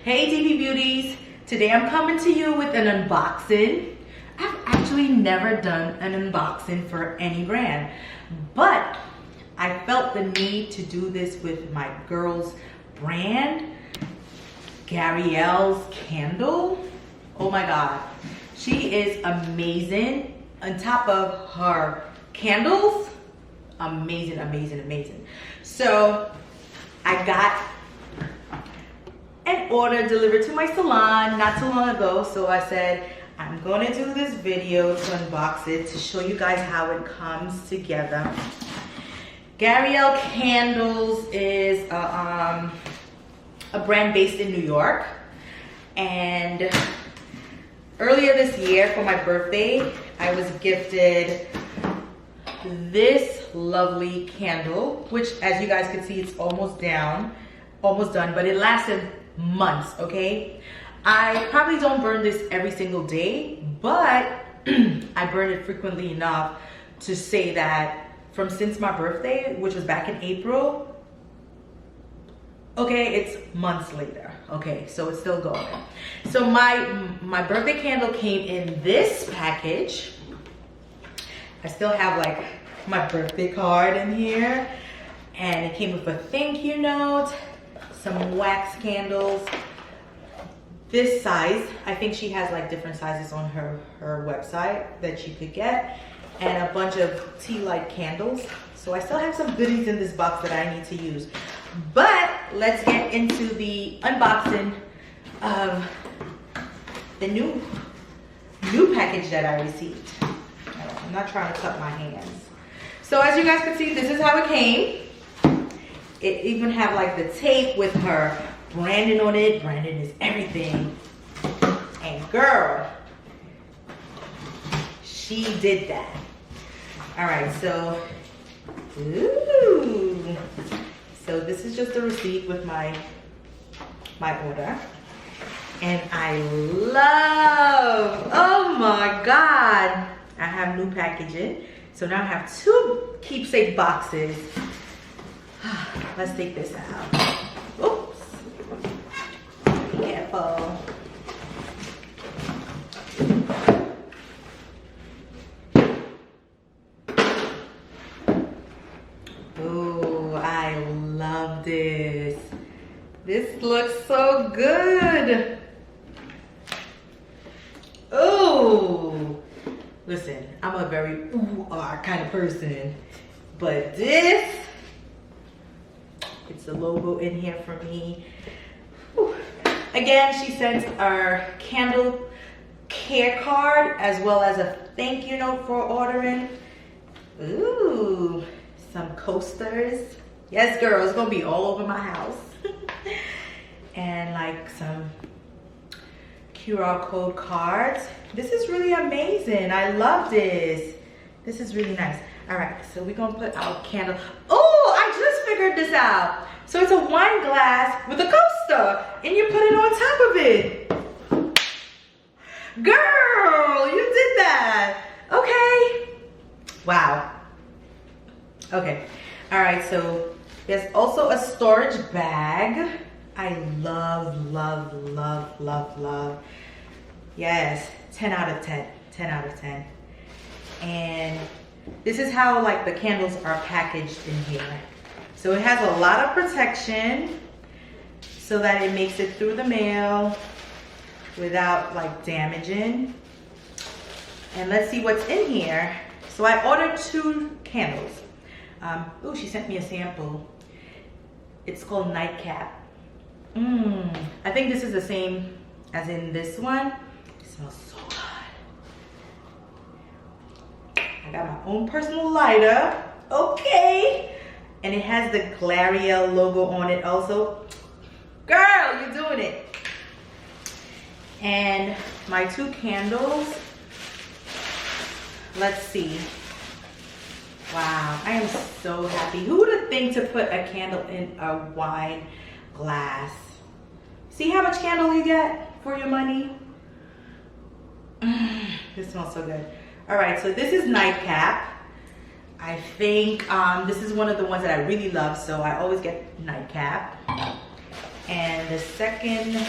Hey DP Beauties, today I'm coming to you with an unboxing. I've actually never done an unboxing for any brand, but I felt the need to do this with my girl's brand, Gabrielle's candle. Oh my God, she is amazing. On top of her candles, amazing, amazing, amazing. So I got an order delivered to my salon not too long ago, so I said I'm going to do this video to unbox it to show you guys how it comes together. Gabrielle Candles is a brand based in New York, and earlier this year for my birthday I was gifted this lovely candle, which as you guys can see it's almost done, but it lasted months. Okay, I probably don't burn this every single day, but I burn it frequently enough to say that since my birthday, which was back in April, okay, it's months later. Okay, so it's still going. So my birthday candle came in this package. I still have like my birthday card in here, and it came with a thank you note, some wax candles, this size. I think she has like different sizes on her website that you could get, and a bunch of tea light candles. So I still have some goodies in this box that I need to use. But let's get into the unboxing of the new package that I received. I'm not trying to cut my hands. So as you guys can see, this is how it came. It even have like the tape with her branding on it. Branding is everything. And girl, she did that. All right, so, ooh. So this is just a receipt with my order. And I love, oh my God, I have new packaging. So now I have two keepsake boxes. Let's take this out. Oops. Be careful. Oh, I love this. This looks so good. Oh, listen, I'm a very ooh-ah kind of person, but this, it's the logo in here for me. Whew. Again, she sent our candle care card as well as a thank you note for ordering. Ooh, some coasters. Yes, girl, it's gonna be all over my house. And like some QR code cards. This is really amazing. I love this. This is really nice. All right, so we're gonna put our candle. Oh, I just figured this out. So it's a wine glass with a coaster, and you put it on top of it. Girl, you did that. Okay. Wow. Okay. All right, so there's also a storage bag. I love, love, love, love, love. Yes, 10 out of 10, 10 out of 10. And this is how like the candles are packaged in here. So it has a lot of protection so that it makes it through the mail without like damaging. And let's see what's in here. So I ordered 2 candles. Oh, she sent me a sample. It's called Nightcap. I think this is the same as in this one. It smells so good. I got my own personal lighter. Okay. And it has the Gabrielle logo on it also. Girl, you're doing it. And my 2 candles. Let's see. Wow, I am so happy. Who would have think to put a candle in a wine glass? See how much candle you get for your money? This smells so good. All right, so this is Nightcap. I think this is one of the ones that I really love, so I always get Nightcap. And the second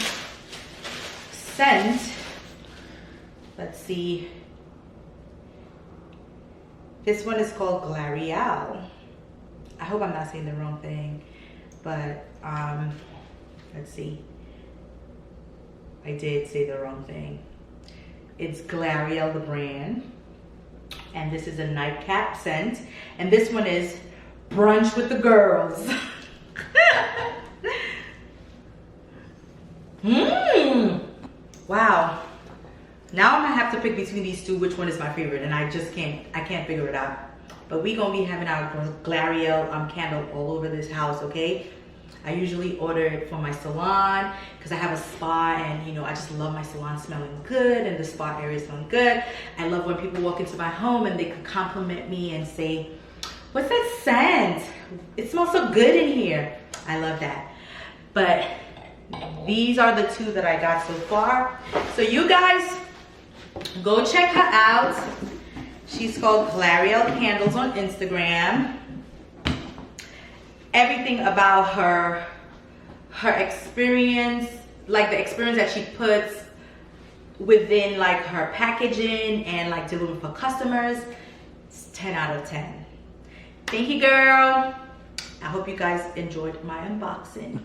scent, let's see. This one is called Glariel. I hope I'm not saying the wrong thing, but let's see. I did say the wrong thing. It's Glariel, the brand. And this is a nightcap scent. And this one is Brunch with the Girls. Wow. Now I'm gonna have to pick between these two which one is my favorite, and I can't figure it out. But we gonna be having our Glariel candle all over this house, okay? I usually order it for my salon because I have a spa, and you know, I just love my salon smelling good and the spa area smelling good. I love when people walk into my home and they can compliment me and say, "What's that scent? It smells so good in here." I love that. But these are the two that I got so far. So you guys go check her out. She's called Glariel Candles on Instagram. Everything about her experience, like the experience that she puts within like her packaging and like delivering for customers, it's 10 out of 10. Thank you, girl. I hope you guys enjoyed my unboxing.